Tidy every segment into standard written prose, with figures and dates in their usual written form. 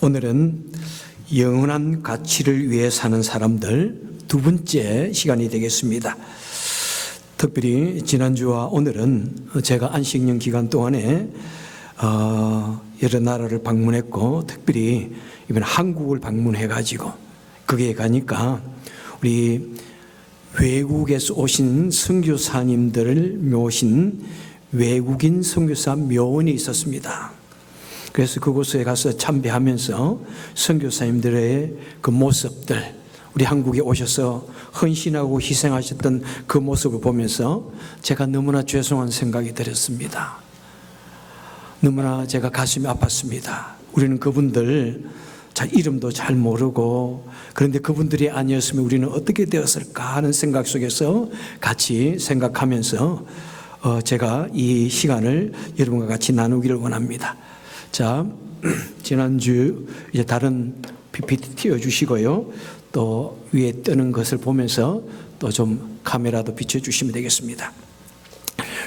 오늘은 영원한 가치를 위해 사는 사람들 두 번째 시간이 되겠습니다. 특별히 지난주와 오늘은 제가 안식년 기간 동안에 여러 나라를 방문했고, 특별히 이번 한국을 방문해가지고 거기에 가니까 우리 외국에서 오신 선교사님들을 모신 외국인 선교사 묘원이 있었습니다. 그래서 그곳에 가서 참배하면서 선교사님들의 그 모습들, 우리 한국에 오셔서 헌신하고 희생하셨던 그 모습을 보면서 제가 너무나 죄송한 생각이 들었습니다. 너무나 제가 가슴이 아팠습니다. 우리는 그분들 이름도 잘 모르고, 그런데 그분들이 아니었으면 우리는 어떻게 되었을까 하는 생각 속에서 같이 생각하면서 제가 이 시간을 여러분과 같이 나누기를 원합니다. 자, 지난주 이제 다른 PPT 띄워주시고요. 또 위에 뜨는 것을 보면서 또 좀 카메라도 비춰주시면 되겠습니다.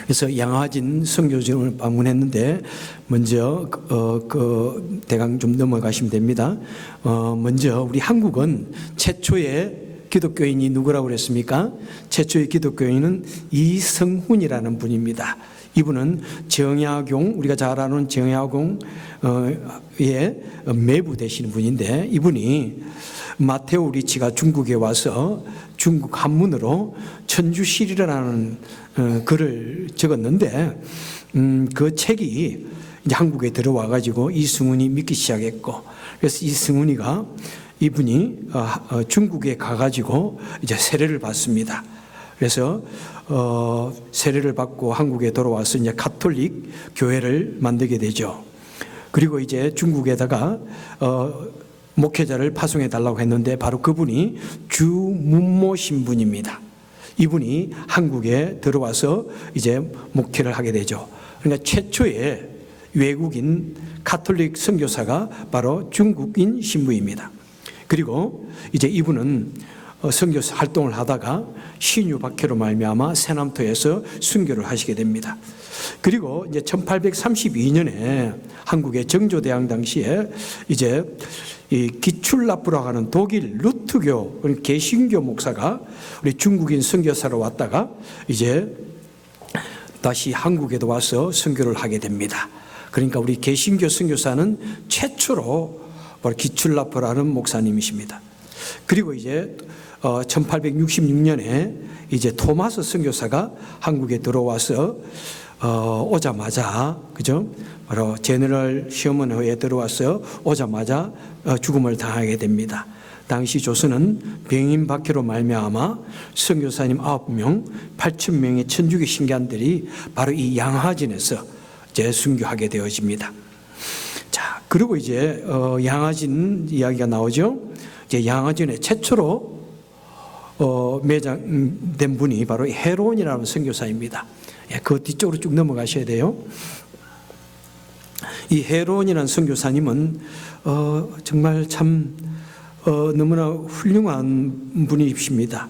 그래서 양화진 선교지를 방문했는데, 먼저 대강 좀 넘어가시면 됩니다. 먼저 우리 한국은 최초의 기독교인이 누구라고 그랬습니까? 최초의 기독교인은 이성훈이라는 분입니다. 이분은 정약용, 우리가 잘 아는 정약용의 매부 되시는 분인데, 이분이 마테오 리치가 중국에 와서 중국 한문으로 천주시리라는 글을 적었는데, 그 책이 이제 한국에 들어와 가지고 이승훈이 믿기 시작했고, 그래서 이분이 중국에 가가지고 이제 세례를 받습니다. 그래서 세례를 받고 한국에 돌아와서 이제 가톨릭 교회를 만들게 되죠. 그리고 이제 중국에다가 목회자를 파송해 달라고 했는데, 바로 그분이 주문모 신부입니다. 이분이 한국에 들어와서 이제 목회를 하게 되죠. 그러니까 최초의 외국인 가톨릭 선교사가 바로 중국인 신부입니다. 그리고 이제 이분은 선교사 활동을 하다가 신유 박해로 말미암아 세남토에서 순교를 하시게 됩니다. 그리고 이제 1832년에 한국의 정조대왕 당시에 이제 이 기출라프라고 하는 독일 루트교 개신교 목사가 우리 중국인 선교사로 왔다가 이제 다시 한국에도 와서 선교를 하게 됩니다. 그러니까 우리 개신교 선교사는 최초로 바로 기출라프라는 목사님이십니다. 그리고 이제 1866년에 이제 토마스 선교사가 한국에 들어와서 오자마자, 그죠? 바로 제너럴 셔먼회에 들어와서 오자마자 죽음을 당하게 됩니다. 당시 조선은 병인 박해로 말미암아 선교사님 9명, 8,000명의 천주교 신기한들이 바로 이 양화진에서 이제 순교하게 되어집니다. 자, 그리고 이제 양화진 이야기가 나오죠. 이제 양화진에 최초로 매장된 분이 바로 헤론이라는 선교사입니다. 그 뒤쪽으로 쭉 넘어가셔야 돼요. 이 헤론이라는 선교사님은 정말 참 너무나 훌륭한 분이십니다.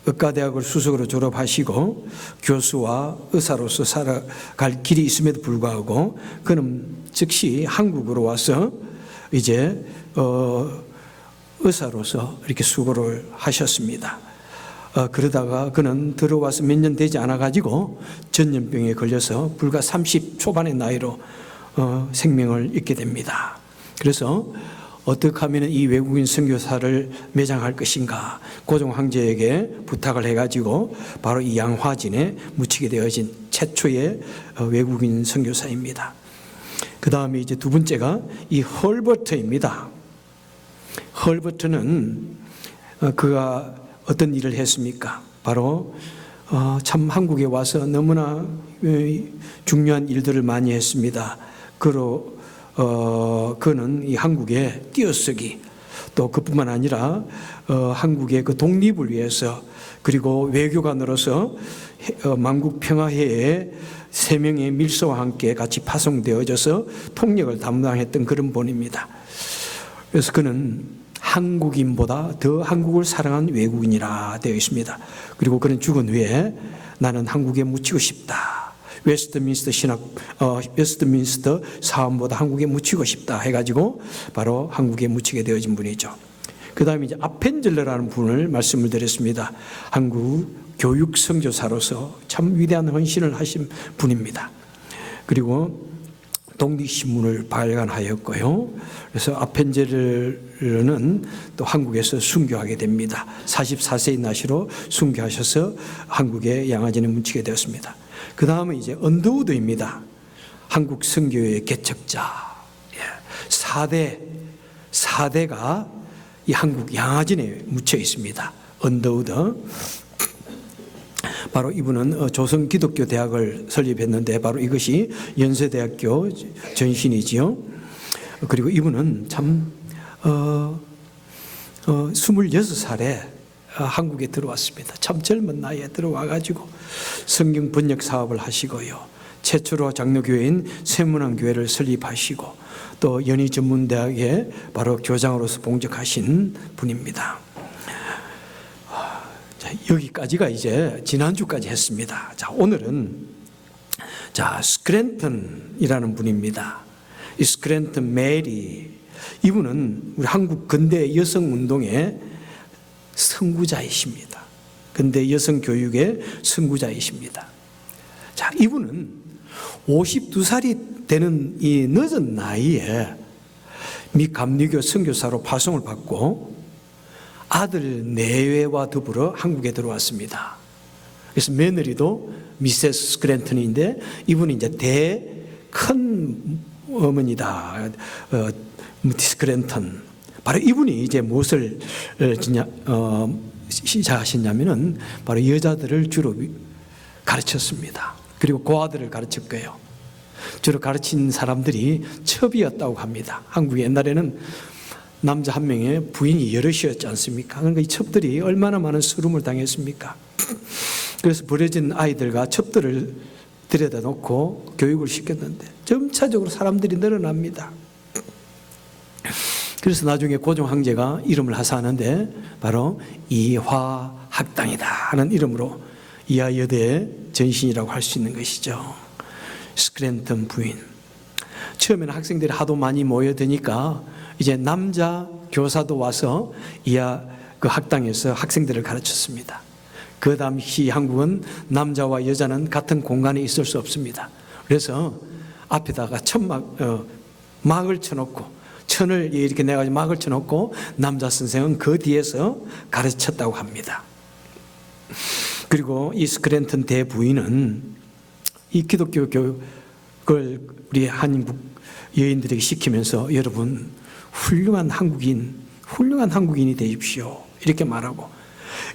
의과대학을 수석으로 졸업하시고 교수와 의사로서 살아갈 길이 있음에도 불구하고 그는 즉시 한국으로 와서 이제 의사로서 이렇게 수고를 하셨습니다. 그러다가 그는 들어와서 몇 년 되지 않아 가지고 전염병에 걸려서 불과 30 초반의 나이로 생명을 잃게 됩니다. 그래서 어떻게 하면 이 외국인 선교사를 매장할 것인가, 고종 황제에게 부탁을 해가지고 바로 이 양화진에 묻히게 되어진 최초의 외국인 선교사입니다. 그 다음에 이제 두 번째가 이 헐버트입니다. 헐버트는 그가 어떤 일을 했습니까? 바로 참 한국에 와서 너무나 중요한 일들을 많이 했습니다. 그는 이 한국의 띄어쓰기, 또 그뿐만 아니라 한국의 그 독립을 위해서, 그리고 외교관으로서 만국평화회에 3명의 밀서와 함께 같이 파송되어져서 통역을 담당했던 그런 분입니다. 그래서 그는 한국인보다 더 한국을 사랑한 외국인이라 되어 있습니다. 그리고 그는 죽은 후에 나는 한국에 묻히고 싶다, 웨스트민스터 사원보다 한국에 묻히고 싶다 해가지고 바로 한국에 묻히게 되어진 분이죠. 그 다음에 이제 아펜젤러라는 분을 말씀을 드렸습니다. 한국 교육 선교사로서 참 위대한 헌신을 하신 분입니다. 그리고 독립신문을 발간하였고요. 그래서 아펜젤러는 또 한국에서 순교하게 됩니다. 44세의 나이로 순교하셔서 한국의 양화진에 묻히게 되었습니다. 그 다음에 이제 언더우드입니다. 한국 선교의 개척자. 4대가 이 한국 양화진에 묻혀 있습니다. 언더우드. 바로 이분은 조선 기독교 대학을 설립했는데 바로 이것이 연세대학교 전신이지요. 그리고 이분은 참 26살에 한국에 들어왔습니다. 참 젊은 나이에 들어와가지고 성경 번역 사업을 하시고요. 최초로 장로교회인 세문안교회를 설립하시고 또 연희전문대학에 바로 교장으로서 봉적하신 분입니다. 자, 여기까지가 이제 지난주까지 했습니다. 자, 오늘은 스크랜턴이라는 분입니다. 이 스크랜턴 메리, 이분은 우리 한국 근대 여성 운동의 선구자이십니다. 근대 여성 교육의 선구자이십니다. 자, 이분은 52살이 되는 이 늦은 나이에 미 감리교 선교사로 파송을 받고 아들 4외와 더불어 한국에 들어왔습니다. 그래서 며느리도 미세스 스크랜턴인데 이분이 이제 큰 어머니다. 스크랜턴. 바로 이분이 이제 무엇을 시작하셨냐면은 바로 여자들을 주로 가르쳤습니다. 그리고 고아들을 가르쳤고요. 주로 가르친 사람들이 첩이었다고 합니다. 한국에 옛날에는 남자 한 명에 부인이 여럿이었지 않습니까? 그러니까 이 첩들이 얼마나 많은 수름을 당했습니까? 그래서 버려진 아이들과 첩들을 들여다 놓고 교육을 시켰는데 점차적으로 사람들이 늘어납니다. 그래서 나중에 고종 황제가 이름을 하사하는데 바로 이화학당이다 하는 이름으로 이하여대의 전신이라고 할 수 있는 것이죠. 스크랜턴 부인. 처음에는 학생들이 하도 많이 모여드니까 이제 남자 교사도 와서 그 학당에서 학생들을 가르쳤습니다. 그 당시 한국은 남자와 여자는 같은 공간에 있을 수 없습니다. 그래서 앞에다가 막을 쳐놓고 천을 이렇게 내가지고 막을 쳐놓고 남자 선생은 그 뒤에서 가르쳤다고 합니다. 그리고 이 스크랜턴 대부인은 이 기독교 교육을 우리 한국 여인들에게 시키면서 여러분 훌륭한 한국인이 되십시오 이렇게 말하고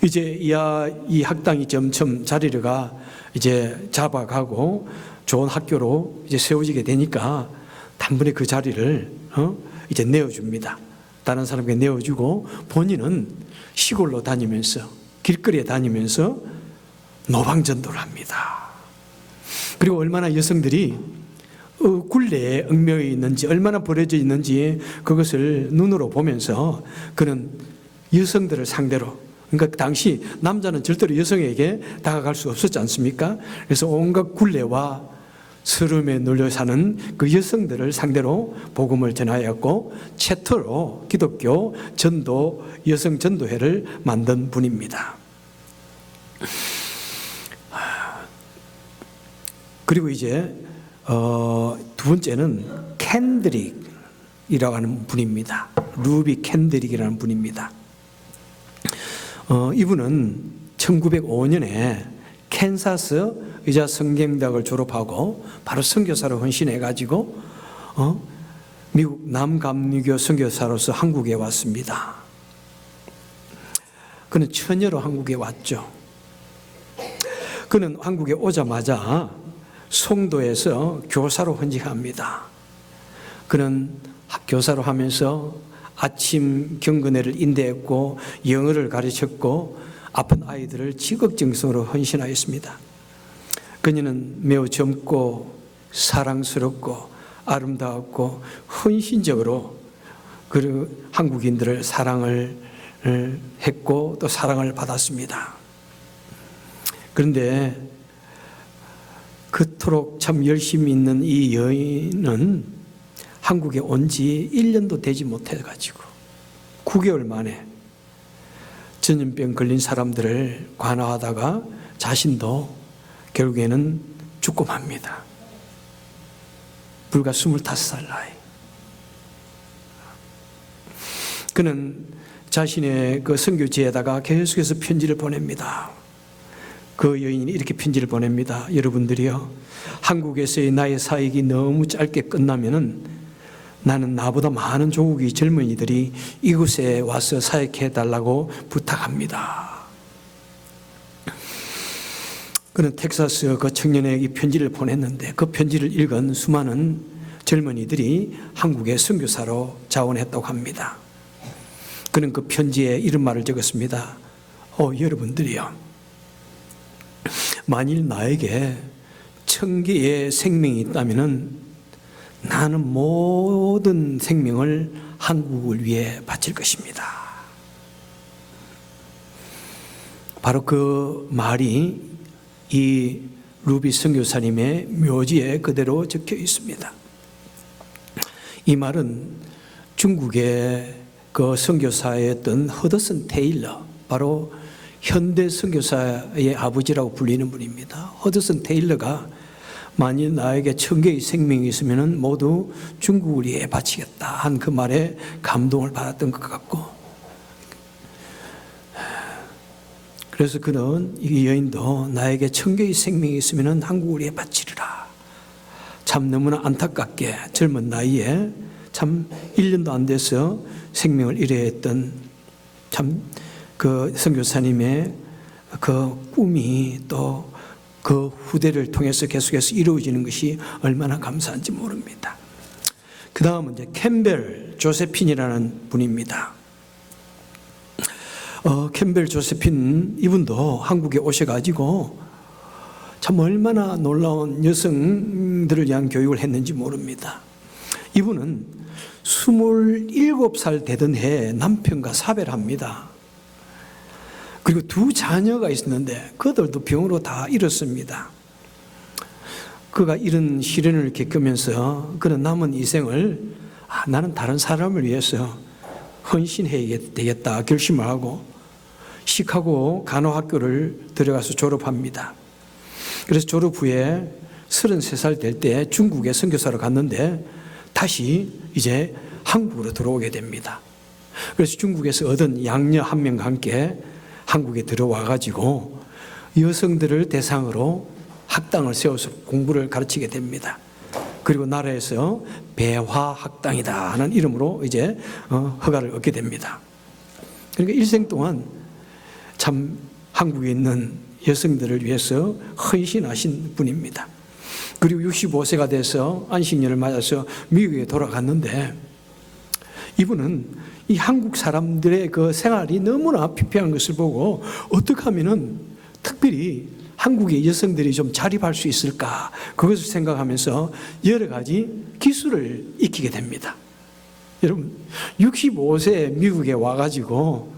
이제 이 학당이 점점 자리가 이제 잡아가고 좋은 학교로 이제 세워지게 되니까 단번에 그 자리를 이제 내어줍니다. 다른 사람에게 내어주고 본인은 시골로 다니면서 길거리에 다니면서 노방전도를 합니다. 그리고 얼마나 여성들이 굴레에 얽매여 있는지 얼마나 버려져 있는지 그것을 눈으로 보면서 그는 여성들을 상대로 그러니까 당시 남자는 절대로 여성에게 다가갈 수 없었지 않습니까? 그래서 온갖 굴레와 서름에 눌려 사는 그 여성들을 상대로 복음을 전하였고 최초로 기독교 전도 여성 전도회를 만든 분입니다. 그리고 이제 두 번째는 캔드릭이라고 하는 분입니다. 루비 캔드릭이라는 분입니다. 이분은 1905년에 캔사스 의자 성경대학을 졸업하고 바로 선교사로 헌신해가지고 미국 남감리교 선교사로서 한국에 왔습니다. 그는 처녀로 한국에 왔죠. 그는 한국에 오자마자 송도에서 교사로 헌직합니다. 그는 교사로 하면서 아침 경건회를 인도했고 영어를 가르쳤고 아픈 아이들을 지극정성으로 헌신하였습니다. 그녀는 매우 젊고 사랑스럽고 아름다웠고 헌신적으로 그 한국인들을 사랑을 했고 또 사랑을 받았습니다. 그런데 그토록 참 열심히 있는 이 여인은 한국에 온 지 1년도 되지 못해가지고 9개월 만에 전염병 걸린 사람들을 관화하다가 자신도 결국에는 죽고 맙니다. 불과 25살 나이. 그는 자신의 그 선교지에다가 계속해서 편지를 보냅니다. 그 여인이 이렇게 편지를 보냅니다. 여러분들이요, 한국에서의 나의 사역이 너무 짧게 끝나면은 나는 나보다 많은 조국의 젊은이들이 이곳에 와서 사역해 달라고 부탁합니다. 그는 텍사스 그 청년에게 편지를 보냈는데 그 편지를 읽은 수많은 젊은이들이 한국에 선교사로 자원했다고 합니다. 그는 그 편지에 이런 말을 적었습니다. 여러분들이요, 만일 나에게 1000개의 생명이 있다면은 나는 모든 생명을 한국을 위해 바칠 것입니다. 바로 그 말이 이 루비 선교사님의 묘지에 그대로 적혀 있습니다. 이 말은 중국의 그 선교사였던 허드슨 테일러, 바로 현대 선교사의 아버지라고 불리는 분입니다. 허드슨 테일러가 만일 나에게 1000개의 생명이 있으면 모두 중국을 위해 바치겠다 한 그 말에 감동을 받았던 것 같고, 그래서 그는 이 여인도 나에게 1000개의 생명이 있으면 한국을 위해 바치리라. 참 너무나 안타깝게 젊은 나이에 참 1년도 안 돼서 생명을 잃어했던 참 그 선교사님의 그 꿈이 또 그 후대를 통해서 계속해서 이루어지는 것이 얼마나 감사한지 모릅니다. 그 다음은 이제 캠벨 조세핀이라는 분입니다. 캠벨 조세핀 이분도 한국에 오셔가지고 참 얼마나 놀라운 여성들을 위한 교육을 했는지 모릅니다. 이분은 27살 되던 해에 남편과 사별을 합니다. 그리고 2 자녀가 있었는데 그들도 병으로 다 잃었습니다. 그가 이런 시련을 겪으면서 그는 남은 이생을 나는 다른 사람을 위해서 헌신해야 되겠다 결심을 하고 시카고 간호학교를 들어가서 졸업합니다. 그래서 졸업 후에 33살 될 때 중국에 선교사로 갔는데 다시 이제 한국으로 들어오게 됩니다. 그래서 중국에서 얻은 양녀 1명과 함께 한국에 들어와 가지고 여성들을 대상으로 학당을 세워서 공부를 가르치게 됩니다. 그리고 나라에서 배화학당이다 하는 이름으로 이제 허가를 얻게 됩니다. 그러니까 일생 동안 참 한국에 있는 여성들을 위해서 헌신하신 분입니다. 그리고 65세가 돼서 안식년을 맞아서 미국에 돌아갔는데 이분은 이 한국 사람들의 그 생활이 너무나 피폐한 것을 보고 어떻게 하면은 특별히 한국의 여성들이 좀 자립할 수 있을까, 그것을 생각하면서 여러 가지 기술을 익히게 됩니다. 여러분, 65세 미국에 와가지고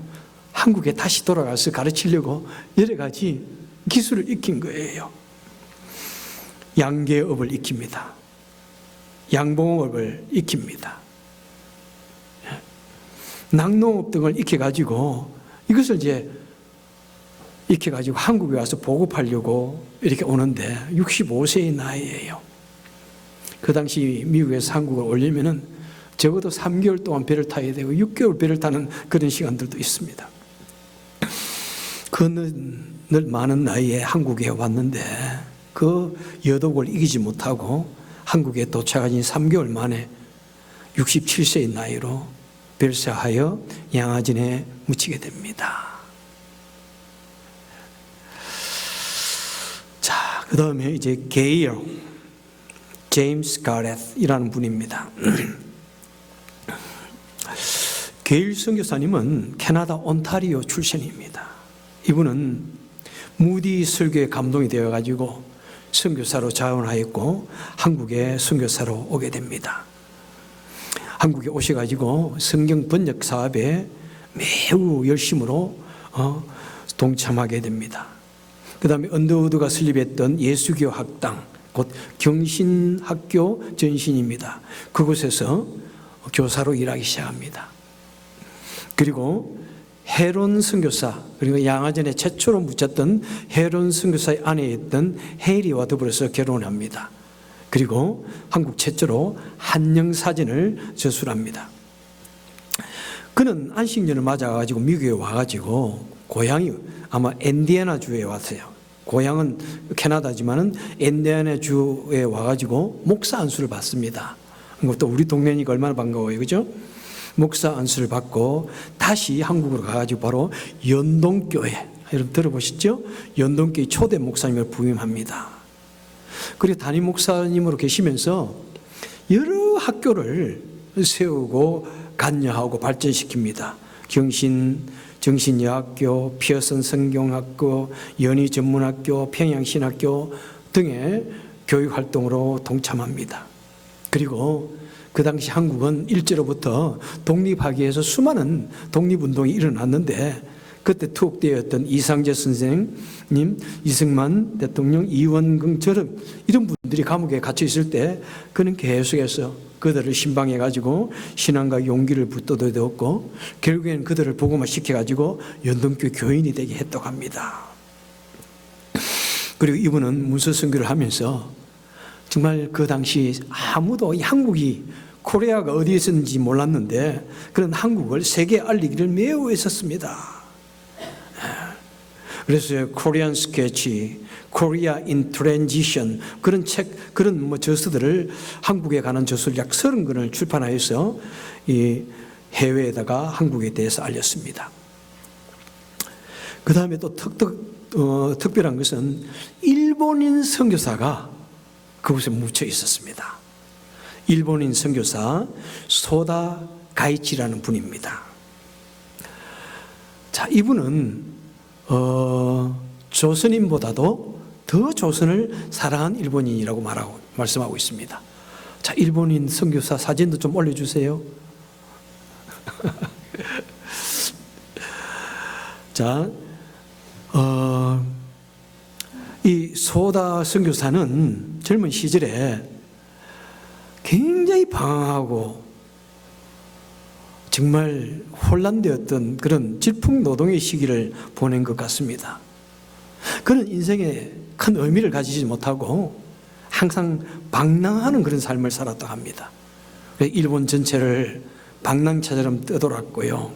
한국에 다시 돌아가서 가르치려고 여러 가지 기술을 익힌 거예요. 양계업을 익힙니다. 양봉업을 익힙니다. 낙농업 등을 익혀가지고 이것을 이제 익혀가지고 한국에 와서 보급하려고 이렇게 오는데 65세의 나이예요. 그 당시 미국에서 한국을 오려면은 적어도 3개월 동안 배를 타야 되고 6개월 배를 타는 그런 시간들도 있습니다. 그 늘 많은 나이에 한국에 왔는데 그 여독을 이기지 못하고 한국에 도착한 지 3개월 만에 67세의 나이로 별세하여 양아진에 묻히게 됩니다. 자, 그 다음에 이제 게일 제임스 가렛이라는 분입니다. 게일 선교사님은 캐나다 온타리오 출신입니다. 이분은 무디 설교에 감동이 되어가지고 선교사로 자원하였고 한국에 선교사로 오게 됩니다. 한국에 오셔가지고 성경 번역 사업에 매우 열심으로 동참하게 됩니다. 그 다음에 언더우드가 설립했던 예수교 학당, 곧 경신학교 전신입니다. 그곳에서 교사로 일하기 시작합니다. 그리고 헤론 선교사, 그리고 양아전에 최초로 묻혔던 헤론 선교사의 아내였던 헤리와 더불어서 결혼합니다. 그리고 한국 최초로 한영 사진을 저술합니다. 그는 안식년을 맞아가지고 미국에 와가지고 고향이 아마 인디애나주에 왔어요. 고향은 캐나다지만은 인디애나주에 와가지고 목사 안수를 받습니다. 또 우리 동네니까 얼마나 반가워요, 그죠? 목사 안수를 받고 다시 한국으로 가가지고 바로 연동교회, 여러분 들어보셨죠? 연동교회 초대 목사님을 부임합니다. 그리고 담임 목사님으로 계시면서 여러 학교를 세우고 관여하고 발전시킵니다. 정신여학교, 피어슨 성경학교, 연희전문학교, 평양신학교 등의 교육활동으로 동참합니다. 그리고 그 당시 한국은 일제로부터 독립하기 위해서 수많은 독립운동이 일어났는데 그때 투옥되었던 이상재 선생님, 이승만 대통령, 이원근처럼 이런 분들이 감옥에 갇혀 있을 때 그는 계속해서 그들을 신방해가지고 신앙과 용기를 붙들어줬고 결국에는 그들을 복음화 시켜가지고 연동교 교인이 되게 했다고 합니다. 그리고 이분은 문서 선교를 하면서 정말 그 당시 아무도 한국이 코리아가 어디에 있었는지 몰랐는데 그런 한국을 세계에 알리기를 매우 애썼습니다. 그래서 코리안 스케치, 코리아 인 트랜지션 그런 책, 그런 저서들을 한국에 관한 저서를 약 30권을 출판하여서 이 해외에다가 한국에 대해서 알렸습니다. 그 다음에 또 특별한 것은 일본인 선교사가 그곳에 묻혀 있었습니다. 일본인 선교사 소다 가이치라는 분입니다. 자, 이분은 조선인보다도 더 조선을 사랑한 일본인이라고 말씀하고 있습니다. 자, 일본인 선교사 사진도 좀 올려주세요. 자, 이 소다 선교사는 젊은 시절에 굉장히 방황하고 정말 혼란되었던 그런 질풍노동의 시기를 보낸 것 같습니다. 그는 인생에 큰 의미를 가지지 못하고 항상 방랑하는 그런 삶을 살았다고 합니다. 일본 전체를 방랑차처럼 떠돌았고요.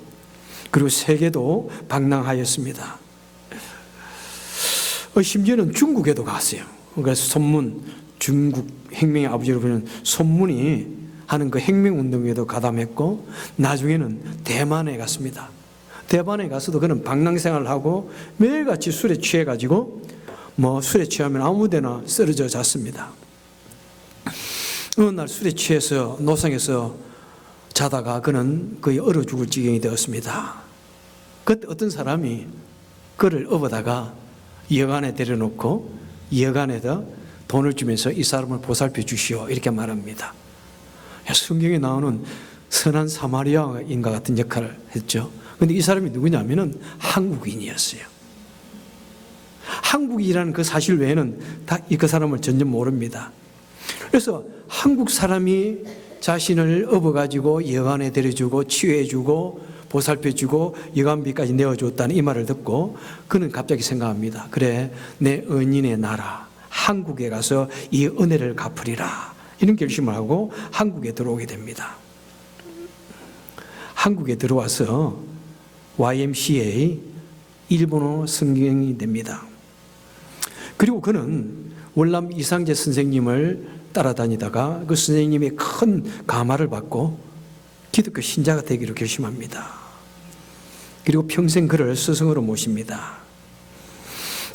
그리고 세계도 방랑하였습니다. 심지어는 중국에도 갔어요. 그래서 손문, 중국 혁명의 아버지로 부르는 손문이 하는 그 혁명운동에도 가담했고 나중에는 대만에 갔습니다. 대만에 가서도 그는 방랑생활을 하고 매일같이 술에 취해가지고 술에 취하면 아무데나 쓰러져 잤습니다. 어느 날 술에 취해서 노상에서 자다가 그는 거의 얼어 죽을 지경이 되었습니다. 그때 어떤 사람이 그를 업어다가 여관에 데려놓고 여관에다 돈을 주면서 이 사람을 보살펴 주시오 이렇게 말합니다. 성경에 나오는 선한 사마리아인과 같은 역할을 했죠. 그런데 이 사람이 누구냐면은 한국인이었어요. 한국인이라는 그 사실 외에는 다 그 사람을 전혀 모릅니다. 그래서 한국 사람이 자신을 업어가지고 여관에 데려주고 치유해주고 보살펴주고 여관비까지 내어줬다는 이 말을 듣고 그는 갑자기 생각합니다. 그래, 내 은인의 나라 한국에 가서 이 은혜를 갚으리라 이런 결심을 하고 한국에 들어오게 됩니다. 한국에 들어와서 YMCA 일본어 성경이 됩니다. 그리고 그는 월남 이상재 선생님을 따라다니다가 그 선생님의 큰 감화를 받고 기독교 신자가 되기로 결심합니다. 그리고 평생 그를 스승으로 모십니다.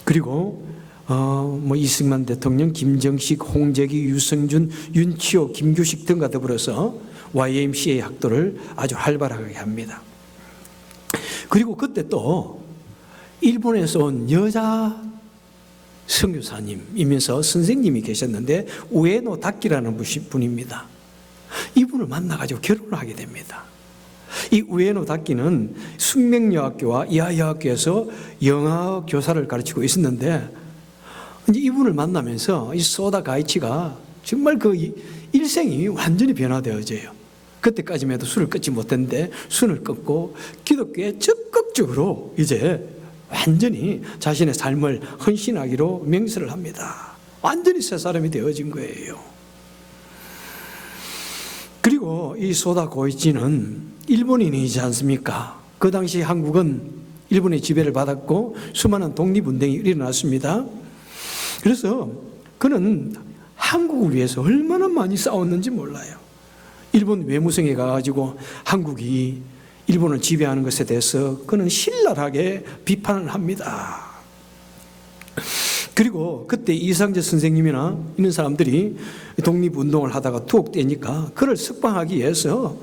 그리고 이승만 대통령, 김정식, 홍재기, 유승준, 윤치호, 김규식 등과 더불어서 YMCA 학도를 아주 활발하게 합니다. 그리고 그때 또 일본에서 온 여자 선교사님이면서 선생님이 계셨는데 우에노 다키라는 분입니다. 이분을 만나가지고 결혼을 하게 됩니다. 이 우에노 다키는 숙명여학교와 이하여학교에서 영어 교사를 가르치고 있었는데 이제 이분을 만나면서 이 소다 가이치가 정말 그 일생이 완전히 변화되어져요. 그때까지만 해도 술을 끊지 못했는데 술을 끊고 기독교에 적극적으로 이제 완전히 자신의 삶을 헌신하기로 맹세를 합니다. 완전히 새 사람이 되어진 거예요. 그리고 이 소다 고이치는 일본인이지 않습니까? 그 당시 한국은 일본의 지배를 받았고 수많은 독립운동이 일어났습니다. 그래서 그는 한국을 위해서 얼마나 많이 싸웠는지 몰라요. 일본 외무성에 가가지고 한국이 일본을 지배하는 것에 대해서 그는 신랄하게 비판을 합니다. 그리고 그때 이상재 선생님이나 이런 사람들이 독립운동을 하다가 투옥되니까 그를 석방하기 위해서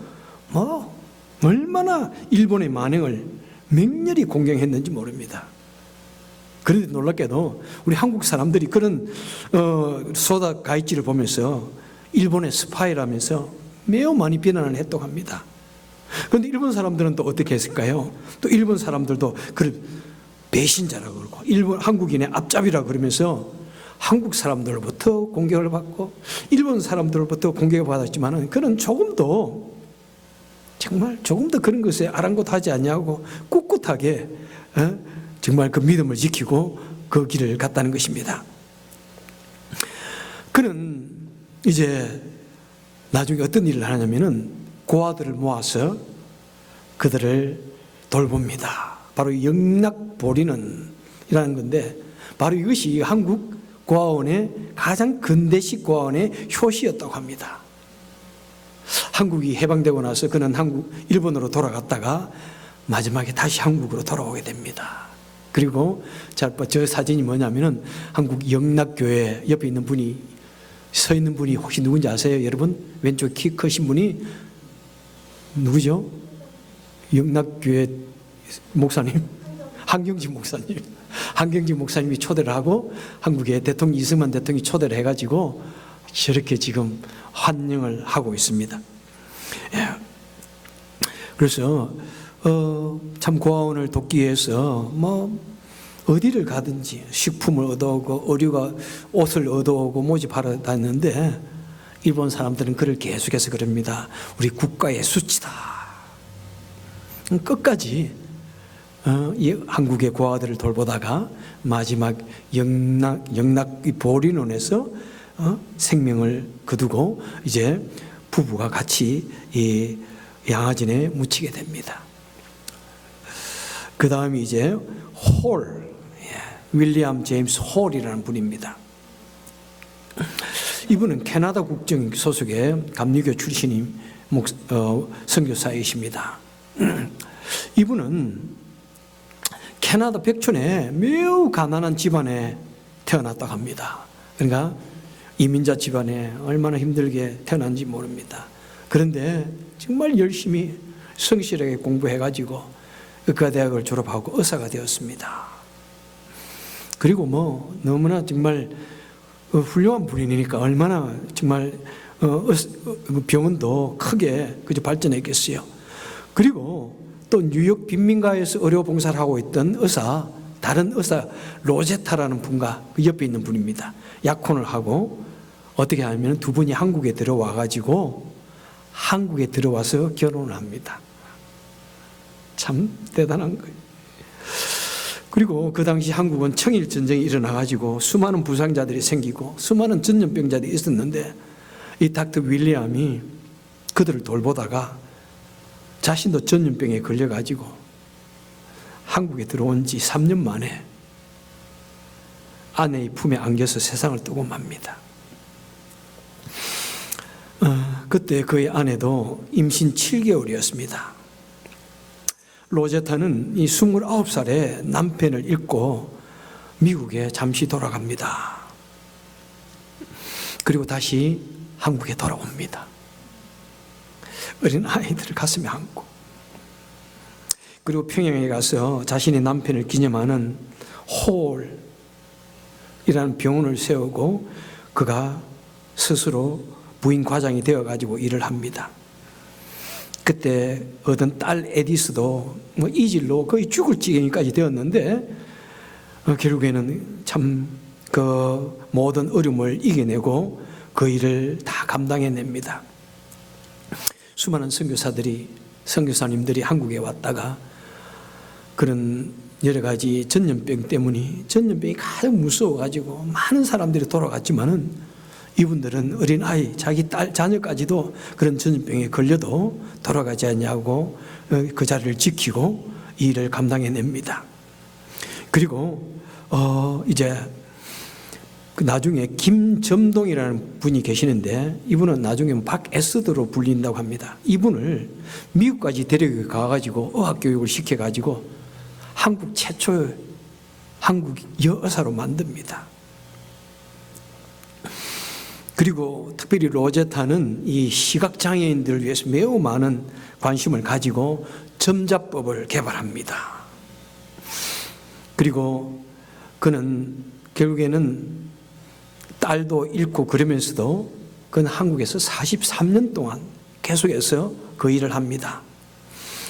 얼마나 일본의 만행을 맹렬히 공경했는지 모릅니다. 그런데 놀랍게도 우리 한국 사람들이 그런 소다 가이치를 보면서 일본의 스파이라면서 매우 많이 비난을 했다고 합니다. 그런데 일본 사람들은 또 어떻게 했을까요? 또 일본 사람들도 그를 배신자라고 그러고 한국인의 앞잡이라고 그러면서 한국 사람들로부터 공격을 받고 일본 사람들로부터 공격을 받았지만 그는 조금도 그런 것에 아랑곳하지 않냐고 꿋꿋하게 정말 그 믿음을 지키고 그 길을 갔다는 것입니다. 그는 이제 나중에 어떤 일을 하냐면은 고아들을 모아서 그들을 돌봅니다. 바로 영락보리는이라는 건데 바로 이것이 한국 고아원의 가장 근대식 고아원의 효시였다고 합니다. 한국이 해방되고 나서 그는 일본으로 돌아갔다가 마지막에 다시 한국으로 돌아오게 됩니다. 그리고 저 사진이 뭐냐면은 한국 영락교회 옆에 있는 분이 서 있는 분이 혹시 누군지 아세요? 여러분 왼쪽 키 크신 분이 누구죠? 영락교회 목사님 한경직 목사님이 초대를 하고 한국의 대통령 이승만 대통령이 초대를 해가지고 저렇게 지금 환영을 하고 있습니다. 그래서 참 고아원을 돕기 위해서 어디를 가든지 식품을 얻어오고 옷을 얻어오고 모집하러 다녔는데 일본 사람들은 그를 계속해서 그럽니다. 우리 국가의 수치다. 끝까지 이 한국의 고아들을 돌보다가 마지막 영락 보리논에서 생명을 거두고 이제 부부가 같이 이 양화진에 묻히게 됩니다. 그 다음이 이제 윌리엄 제임스 홀이라는 분입니다. 이분은 캐나다 국정 소속의 감리교 출신인 선교사이십니다. 이분은 캐나다 백촌에 매우 가난한 집안에 태어났다고 합니다. 그러니까 이민자 집안에 얼마나 힘들게 태어난지 모릅니다. 그런데 정말 열심히 성실하게 공부해가지고 의과대학을 졸업하고 의사가 되었습니다. 그리고 너무나 정말 훌륭한 분이니까 얼마나 정말 병원도 크게 발전했겠어요. 그리고 또 뉴욕 빈민가에서 의료 봉사를 하고 있던 다른 의사 로제타라는 분과 그 옆에 있는 분입니다. 약혼을 하고 어떻게 하면 두 분이 한국에 들어와가지고 한국에 들어와서 결혼을 합니다. 참 대단한 거예요. 그리고 그 당시 한국은 청일전쟁이 일어나가지고 수많은 부상자들이 생기고 수많은 전염병자들이 있었는데 이 닥터 윌리엄이 그들을 돌보다가 자신도 전염병에 걸려가지고 한국에 들어온 지 3년 만에 아내의 품에 안겨서 세상을 떠고 맙니다. 그때 그의 아내도 임신 7개월이었습니다. 로제타는 이 29살에 남편을 잃고 미국에 잠시 돌아갑니다. 그리고 다시 한국에 돌아옵니다. 어린 아이들을 가슴에 안고 그리고 평양에 가서 자신의 남편을 기념하는 홀이라는 병원을 세우고 그가 스스로 부인 과장이 되어가지고 일을 합니다. 그때 얻은 딸 에디스도 이질로 거의 죽을 지경까지 되었는데 결국에는 참 그 모든 어려움을 이겨내고 그 일을 다 감당해냅니다. 수많은 선교사님들이 한국에 왔다가 그런 여러 가지 전염병 때문에 전염병이 가장 무서워가지고 많은 사람들이 돌아갔지만은 이분들은 어린아이, 자기 딸, 자녀까지도 그런 전염병에 걸려도 돌아가지 않냐고 그 자리를 지키고 이 일을 감당해냅니다. 그리고 이제 나중에 김점동이라는 분이 계시는데 이분은 나중에 박에스더로 불린다고 합니다. 이분을 미국까지 데려가가지고 어학교육을 시켜가지고 한국 최초의 한국 여사로 만듭니다. 그리고 특별히 로제타는 이 시각장애인들을 위해서 매우 많은 관심을 가지고 점자법을 개발합니다. 그리고 그는 결국에는 딸도 잃고 그러면서도 그는 한국에서 43년 동안 계속해서 그 일을 합니다.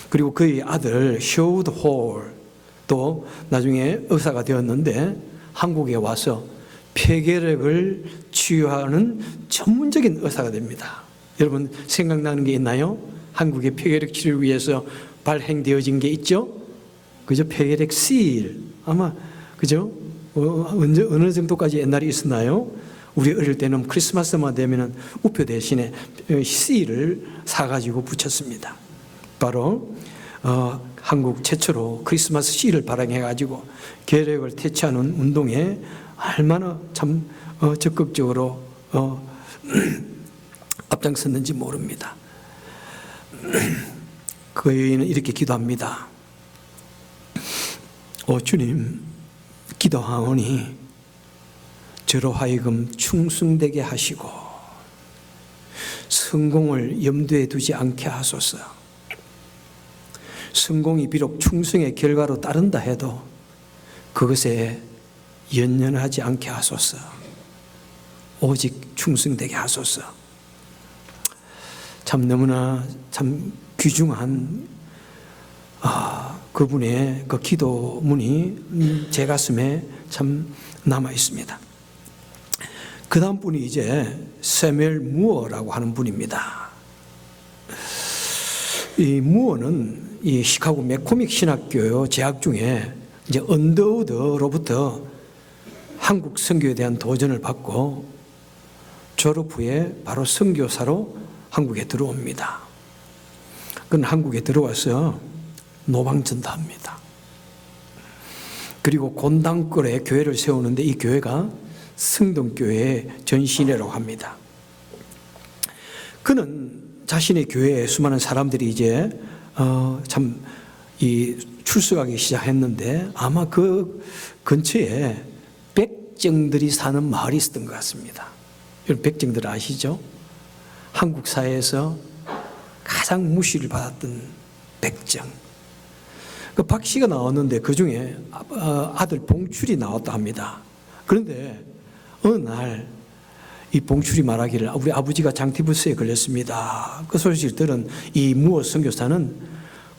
그리고 그의 아들 셔우드 홀도 나중에 의사가 되었는데 한국에 와서 폐결핵을 치유하는 전문적인 의사가 됩니다. 여러분 생각나는 게 있나요? 한국의 폐결핵 치료를 위해서 발행되어진 게 있죠? 그죠? 폐결핵 실. 아마, 그죠? 어느 정도까지 옛날에 있었나요? 우리 어릴 때는 크리스마스만 되면은 우표 대신에 실을 사가지고 붙였습니다. 바로, 한국 최초로 크리스마스 실을 발행해가지고 결핵을 퇴치하는 운동에 얼마나 참 적극적으로 앞장섰는지 모릅니다. 그 여인은 이렇게 기도합니다. 주님, 기도하오니 저로 하여금 충성되게 하시고 성공을 염두에 두지 않게 하소서. 성공이 비록 충성의 결과로 따른다 해도 그것에 연연하지 않게 하소서. 오직 충성되게 하소서. 참 너무나 참 귀중한 그분의 그 기도문이 제 가슴에 참 남아 있습니다. 그 다음 분이 이제 세멜 무어라고 하는 분입니다. 이 무어는 이 시카고 맥코믹 신학교 재학 중에 이제 언더우드로부터 한국 선교에 대한 도전을 받고 졸업 후에 바로 선교사로 한국에 들어옵니다. 그는 한국에 들어와서 노방전도합니다. 그리고 곤당골에 교회를 세우는데 이 교회가 성동교회의 전신회라고 합니다. 그는 자신의 교회에 수많은 사람들이 이제 참 이 출석하기 시작했는데 아마 그 근처에 백정들이 사는 마을이 있었던 것 같습니다. 여러분 백정들 아시죠? 한국 사회에서 가장 무시를 받았던 백정. 그 박 씨가 나왔는데 그 중에 아들 봉출이 나왔다 합니다. 그런데 어느 날 이 봉출이 말하기를 우리 아버지가 장티푸스에 걸렸습니다. 그 소식을 들은 이 무어 선교사는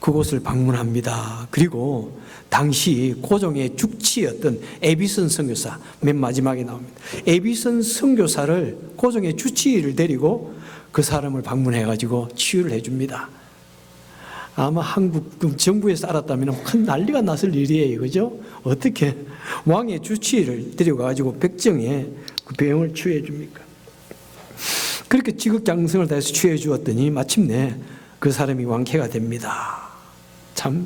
그곳을 방문합니다. 그리고 당시 고종의 주치였던 에비슨 선교사, 맨 마지막에 나옵니다. 에비슨 선교사를 고종의 주치를 데리고 그 사람을 방문해가지고 치유를 해줍니다. 아마 한국 정부에서 알았다면 큰 난리가 났을 일이에요. 그죠? 어떻게 왕의 주치를 데려가가지고 백정의 그 병을 치유해 줍니까? 그렇게 지극장성을 다해서 치유해 주었더니 마침내 그 사람이 왕쾌가 됩니다. 참.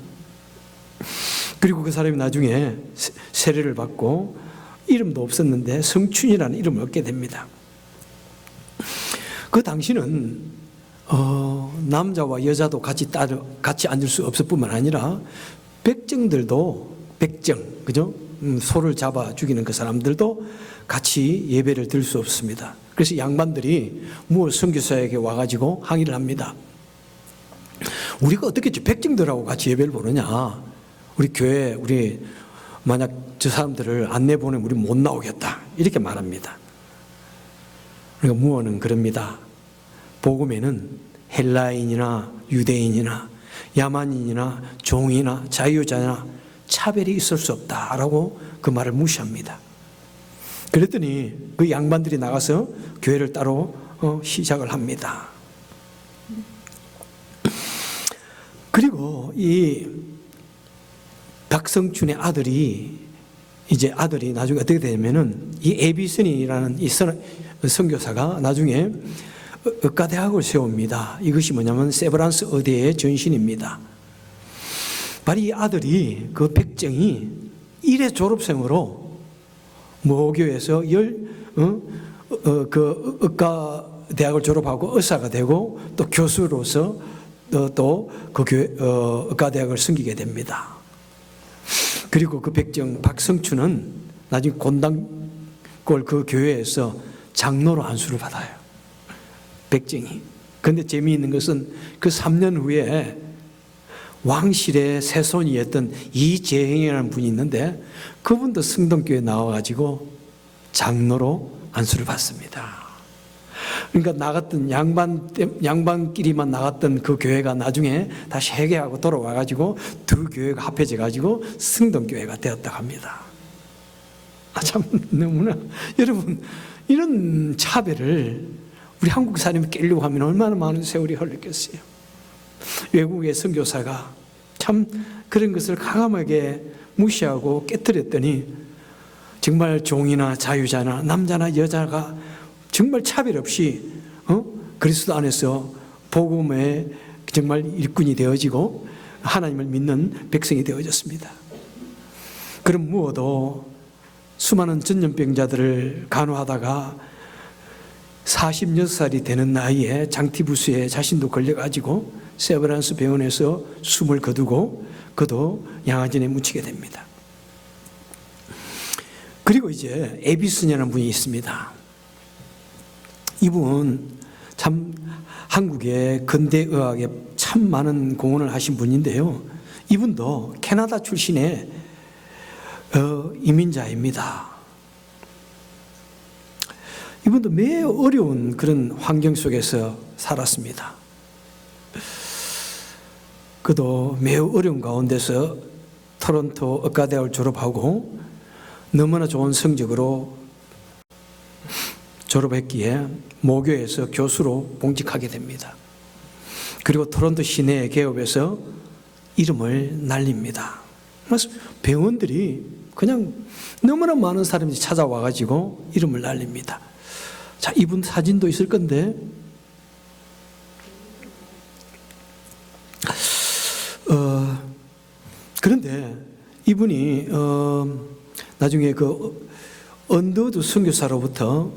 그리고 그 사람이 나중에 세례를 받고 이름도 없었는데 성춘이라는 이름을 얻게 됩니다. 그 당시는 남자와 여자도 같이 앉을 수 없을 뿐만 아니라 백정들도 그죠? 소를 잡아 죽이는 그 사람들도 같이 예배를 드릴 수 없습니다. 그래서 양반들이 무엇 선교사에게 와가지고 항의를 합니다. 우리가 어떻게 백정들하고 같이 예배를 보느냐? 우리 교회 우리 만약 저 사람들을 안 내보내면 우리 못 나오겠다 이렇게 말합니다. 그러니까 무어는 그럽니다. 복음에는 헬라인이나 유대인이나 야만인이나 종이나 자유자나 차별이 있을 수 없다라고 그 말을 무시합니다. 그랬더니 그 양반들이 나가서 교회를 따로 시작을 합니다. 그리고 이 박성춘의 아들이 나중에 어떻게 되냐면은 이 에비슨이라는 이 선교사가 나중에 의과대학을 세웁니다. 이것이 뭐냐면 세브란스 의대의 전신입니다. 바로 이 아들이 그 백정이 1회 졸업생으로 모교에서 그 의과대학을 졸업하고 의사가 되고 또 교수로서 또 그 의과대학을 섬기게 됩니다. 그리고 그 백정 박성춘은 나중에 곤당골 그 교회에서 장로로 안수를 받아요. 백정이. 그런데 재미있는 것은 그 3년 후에 왕실의 세손이었던 이재행이라는 분이 있는데 그분도 성동교회에 나와가지고 장로로 안수를 받습니다. 그러니까 나갔던 양반끼리만 나갔던 그 교회가 나중에 다시 회개하고 돌아와가지고 두 교회가 합해져가지고 성동교회가 되었다고 합니다. 참 너무나 여러분 이런 차별을 우리 한국 사람이 깨려고 하면 얼마나 많은 세월이 흘렀겠어요. 외국의 선교사가 참 그런 것을 강함하게 무시하고 깨뜨렸더니 정말 종이나 자유자나 남자나 여자가 정말 차별 없이 그리스도 안에서 복음의 정말 일꾼이 되어지고 하나님을 믿는 백성이 되어졌습니다. 그럼 무엇도 수많은 전염병자들을 간호하다가 46살이 되는 나이에 장티부스에 자신도 걸려가지고 세브란스 병원에서 숨을 거두고 그도 양아진에 묻히게 됩니다. 그리고 이제 에비슨이라는 분이 있습니다. 이분 참 한국의 근대의학에 참 많은 공헌을 하신 분인데요. 이분도 캐나다 출신의 이민자입니다. 이분도 매우 어려운 그런 환경 속에서 살았습니다. 그도 매우 어려운 가운데서 토론토 의과대학을 졸업하고 너무나 좋은 성적으로 졸업했기에 모교에서 교수로 봉직하게 됩니다. 그리고 토론토 시내 개업에서 이름을 날립니다. 그래서 병원들이 그냥 너무나 많은 사람들이 찾아와가지고 이름을 날립니다. 자, 이분 사진도 있을 건데 그런데 이분이 나중에 그 언더우드 선교사로부터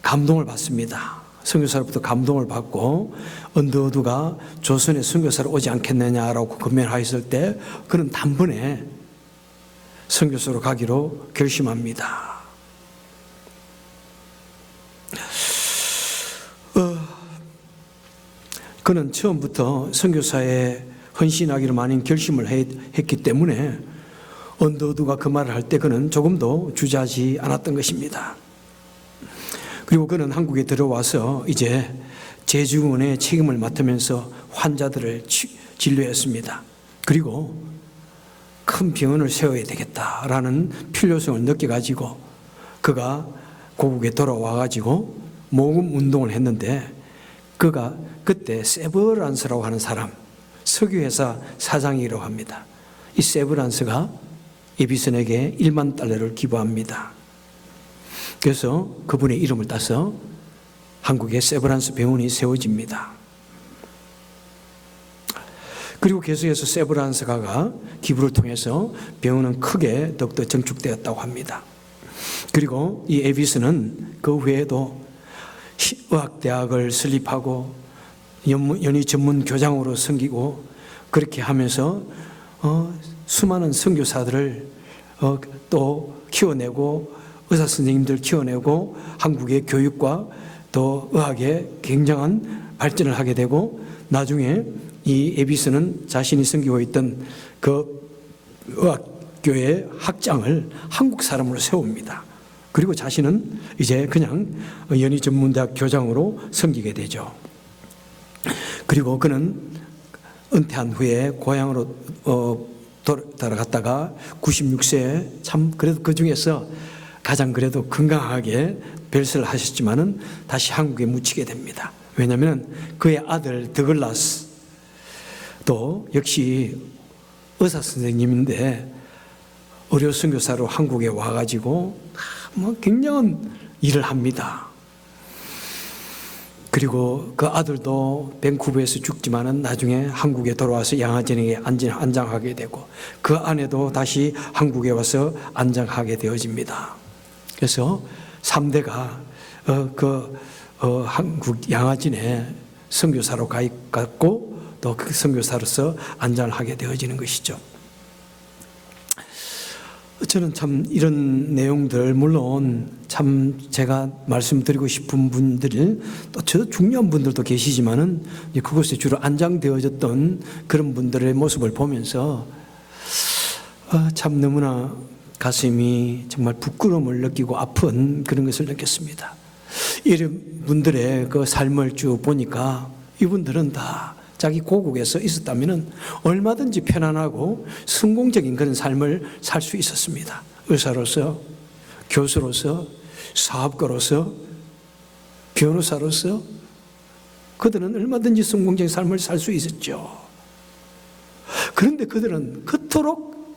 감동을 받습니다. 선교사로부터 감동을 받고 언더우드가 조선에 선교사로 오지 않겠느냐라고 건면하였을 때 그는 단번에 선교사로 가기로 결심합니다. 그는 처음부터 선교사에 헌신하기로 많은 결심을 했기 때문에 언더우드가 그 말을 할 때 그는 조금도 주저하지 않았던 것입니다. 그리고 그는 한국에 들어와서 이제 제주원의 책임을 맡으면서 환자들을 진료했습니다. 그리고 큰 병원을 세워야 되겠다라는 필요성을 느껴가지고 그가 고국에 돌아와가지고 모금 운동을 했는데 그가 그때 세브란스라고 하는 사람, 석유회사 사장이라고 합니다. 이 세브란스가 에비슨에게 1만 달러를 기부합니다. 그래서 그분의 이름을 따서 한국에 세브란스 병원이 세워집니다. 그리고 계속해서 세브란스가가 기부를 통해서 병원은 크게 더욱더 정축되었다고 합니다. 그리고 이 에비슨은 그 외에도 의학대학을 설립하고 연희 전문 교장으로 섬기고 그렇게 하면서 수많은 선교사들을 또 키워내고 의사 선생님들 키워내고 한국의 교육과 또 의학에 굉장한 발전을 하게 되고 나중에 이 에비슨은 자신이 섬기고 있던 그 의학교의 학장을 한국 사람으로 세웁니다. 그리고 자신은 이제 그냥 연희 전문대학 교장으로 섬기게 되죠. 그리고 그는 은퇴한 후에 고향으로 돌아갔다가 96세에 참 그래도 그 중에서 가장 그래도 건강하게 별세를 하셨지만은 다시 한국에 묻히게 됩니다. 왜냐하면 그의 아들 더글라스 또 역시 의사 선생님인데 의료 선교사로 한국에 와가지고 굉장한 일을 합니다. 그리고 그 아들도 밴쿠버에서 죽지만은 나중에 한국에 돌아와서 양화진에 안장하게 되고 그 아내도 다시 한국에 와서 안장하게 되어집니다. 그래서 3대가 한국 양화진에 선교사로 갔고 또 그 선교사로서 안장을 하게 되어지는 것이죠. 저는 참 이런 내용들, 물론 참 제가 말씀드리고 싶은 분들, 또 저 중요한 분들도 계시지만은 그곳에 주로 안장되어졌던 그런 분들의 모습을 보면서 참 너무나 가슴이 정말 부끄러움을 느끼고 아픈 그런 것을 느꼈습니다. 이런 분들의 그 삶을 쭉 보니까 이분들은 다 자기 고국에서 있었다면 얼마든지 편안하고 성공적인 그런 삶을 살 수 있었습니다. 의사로서, 교수로서, 사업가로서, 변호사로서 그들은 얼마든지 성공적인 삶을 살 수 있었죠. 그런데 그들은 그토록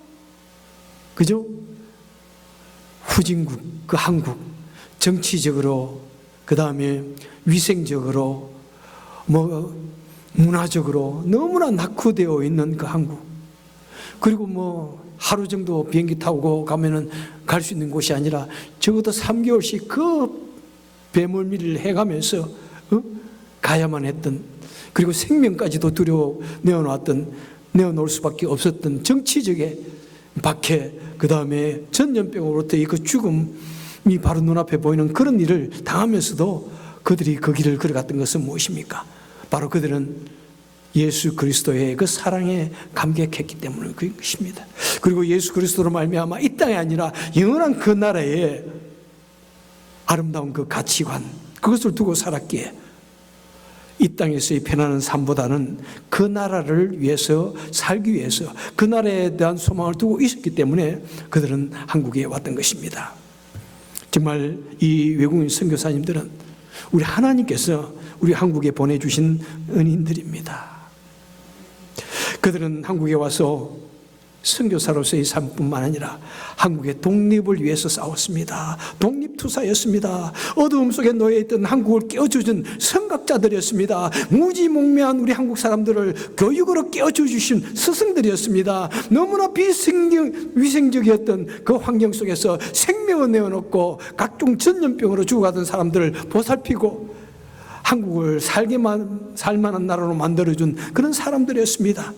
그죠? 후진국, 그 한국, 정치적으로, 그 다음에 위생적으로, 문화적으로 너무나 낙후되어 있는 그 한국. 그리고 하루 정도 비행기 타고 가면은 갈 수 있는 곳이 아니라 적어도 3개월씩 그 배멀미를 해가면서 가야만 했던, 그리고 생명까지도 두려워 내어놓을 수밖에 없었던 정치적인 박해, 그 다음에 전염병으로부터의 그 죽음이 바로 눈앞에 보이는 그런 일을 당하면서도 그들이 그 길을 걸어갔던 것은 무엇입니까? 바로 그들은 예수 그리스도의 그 사랑에 감격했기 때문에 그런 것입니다. 그리고 예수 그리스도로 말미암아 이 땅이 아니라 영원한 그 나라의 아름다운 그 가치관, 그것을 두고 살았기에 이 땅에서의 편안한 삶보다는 그 나라를 위해서 살기 위해서 그 나라에 대한 소망을 두고 있었기 때문에 그들은 한국에 왔던 것입니다. 정말 이 외국인 선교사님들은 우리 하나님께서 우리 한국에 보내주신 은인들입니다. 그들은 한국에 와서 선교사로서의 삶뿐만 아니라 한국의 독립을 위해서 싸웠습니다. 독립투사였습니다. 어두움 속에 놓여있던 한국을 깨워주신 선각자들이었습니다. 무지몽매한 우리 한국 사람들을 교육으로 깨워주신 스승들이었습니다. 너무나 위생적이었던 그 환경 속에서 생명을 내어놓고 각종 전염병으로 죽어가던 사람들을 보살피고 한국을 살만한 나라로 만들어준 그런 사람들이었습니다.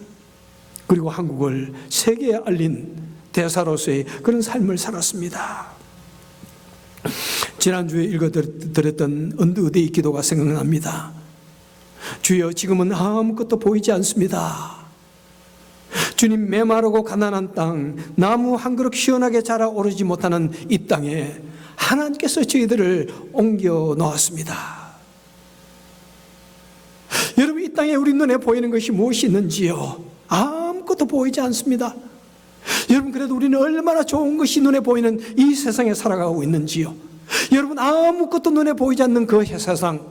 그리고 한국을 세계에 알린 대사로서의 그런 삶을 살았습니다. 지난주에 읽어드렸던 언더우드의 기도가 생각납니다. 주여, 지금은 아무것도 보이지 않습니다. 주님, 메마르고 가난한 땅, 나무 한 그릇 시원하게 자라오르지 못하는 이 땅에 하나님께서 저희들을 옮겨 놓았습니다. 여러분, 이 땅에 우리 눈에 보이는 것이 무엇이 있는지요? 아무것도 보이지 않습니다. 여러분, 그래도 우리는 얼마나 좋은 것이 눈에 보이는 이 세상에 살아가고 있는지요? 여러분, 아무것도 눈에 보이지 않는 그 세상,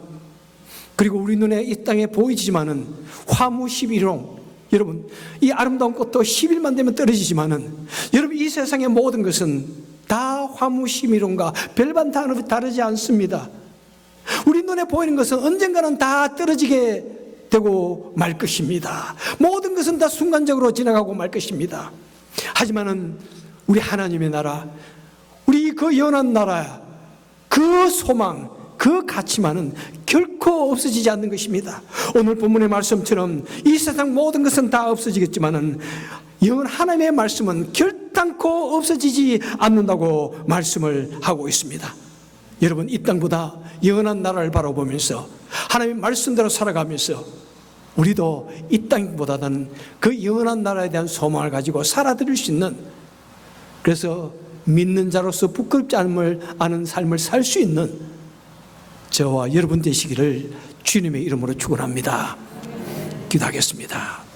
그리고 우리 눈에 이 땅에 보이지만은 화무 11호, 여러분, 이 아름다운 꽃도 10일만 되면 떨어지지만은 여러분, 이 세상의 모든 것은 다 화무 11호인가 별반 다르지 않습니다. 우리 눈에 보이는 것은 언젠가는 다 떨어지게 되고 말 것입니다. 모든 것은 다 순간적으로 지나가고 말 것입니다. 하지만은 우리 하나님의 나라, 우리 그 연한 나라, 그 소망, 그 가치만은 결코 없어지지 않는 것입니다. 오늘 본문의 말씀처럼 이 세상 모든 것은 다 없어지겠지만은 영원 하나님의 말씀은 결단코 없어지지 않는다고 말씀을 하고 있습니다. 여러분, 이 땅보다 영원한 나라를 바라보면서 하나님의 말씀대로 살아가면서 우리도 이 땅보다는 그 영원한 나라에 대한 소망을 가지고 살아드릴 수 있는, 그래서 믿는 자로서 부끄럽지 않음을 아는 삶을 살 수 있는 저와 여러분 되시기를 주님의 이름으로 축원합니다. 기도하겠습니다.